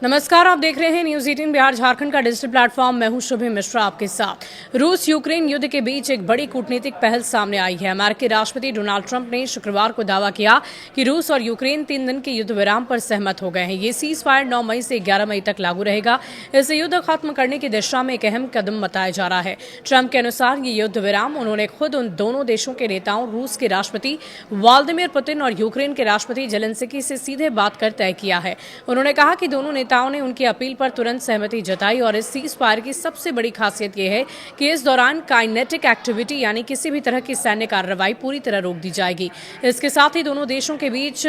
नमस्कार, आप देख रहे हैं न्यूज 18 बिहार झारखंड का डिजिटल प्लेटफॉर्म। मैं हूं शुभम मिश्रा आपके साथ। रूस यूक्रेन युद्ध के बीच एक बड़ी कूटनीतिक पहल सामने आई है। अमेरिकी राष्ट्रपति डोनाल्ड ट्रंप ने शुक्रवार को दावा किया कि रूस और यूक्रेन 3 दिन के युद्ध विराम पर सहमत हो गए हैं। ये सीज फायर 9 मई से 11 मई तक लागू रहेगा। इसे युद्ध खत्म करने की दिशा में एक अहम कदम बताया जा रहा है। ट्रंप के अनुसार ये युद्ध विराम उन्होंने खुद उन दोनों देशों के नेताओं, रूस के राष्ट्रपति व्लादिमीर पुतिन और यूक्रेन के राष्ट्रपति जेलेंस्की से सीधे बात कर तय किया है। उन्होंने कहा कि दोनों नेताओं ने उनकी अपील पर तुरंत सहमति जताई और इस सीज फायर की सबसे बड़ी खासियत यह है कि इस दौरान काइनेटिक एक्टिविटी यानी किसी भी तरह की सैन्य कार्रवाई पूरी तरह रोक दी जाएगी। इसके साथ ही दोनों देशों के बीच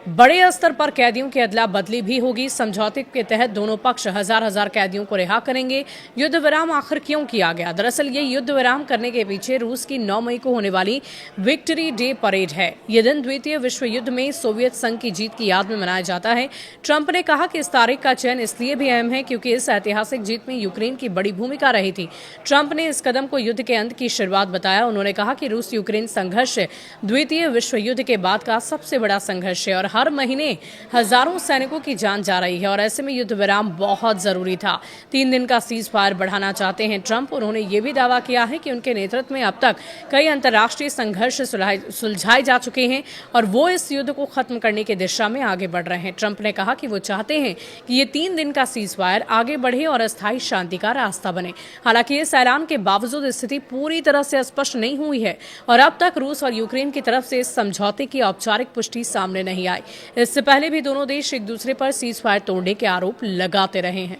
बड़े स्तर पर कैदियों की अदला बदली भी होगी। समझौते के तहत दोनों पक्ष हजार कैदियों को रिहा करेंगे। युद्ध विराम आखिर क्यों किया गया? दरअसल ये युद्ध विराम करने के पीछे रूस की 9 मई को होने वाली विक्ट्री डे परेड है। यह दिन द्वितीय विश्व युद्ध में सोवियत संघ की जीत की याद में मनाया जाता है। ट्रंप ने कहा कि इस तारीख का चयन इसलिए भी अहम है क्योंकि इस ऐतिहासिक जीत में यूक्रेन की बड़ी भूमिका रही थी। ट्रंप ने इस कदम को युद्ध के अंत की शुरुआत बताया। उन्होंने कहा कि रूस यूक्रेन संघर्ष द्वितीय विश्व युद्ध के बाद का सबसे बड़ा संघर्ष है और हर महीने हजारों सैनिकों की जान जा रही है और ऐसे में युद्ध विराम बहुत जरूरी था। 3 दिन का सीज फायर बढ़ाना चाहते हैं ट्रंप। उन्होंने ये भी दावा किया है कि उनके नेतृत्व में अब तक कई अंतर्राष्ट्रीय संघर्ष सुलझाए जा चुके हैं और वो इस युद्ध को खत्म करने की दिशा में आगे बढ़ रहे हैं। ट्रंप ने कहा कि वो चाहते हैं कि ये 3 दिन का सीज फायर आगे बढ़े और अस्थायी शांति का रास्ता बने। हालांकि इस ऐलान के बावजूद स्थिति पूरी तरह से स्पष्ट नहीं हुई है और अब तक रूस और यूक्रेन की तरफ से इस समझौते की औपचारिक पुष्टि सामने नहीं आई। इससे पहले भी दोनों देश एक दूसरे पर सीज फायर तोड़ने के आरोप लगाते रहे हैं।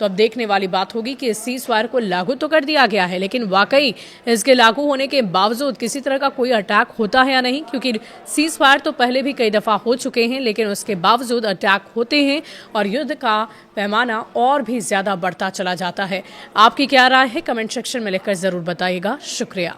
तो अब देखने वाली बात होगी कि इस सीज फायर को लागू तो कर दिया गया है, लेकिन वाकई इसके लागू होने के बावजूद किसी तरह का कोई अटैक होता है या नहीं, क्योंकि सीज फायर तो पहले भी कई दफा हो चुके हैं, लेकिन उसके बावजूद अटैक होते हैं और युद्ध का पैमाना और भी ज्यादा बढ़ता चला जाता है। आपकी क्या राय है? कमेंट सेक्शन में लिखकर जरूर बताइएगा। शुक्रिया।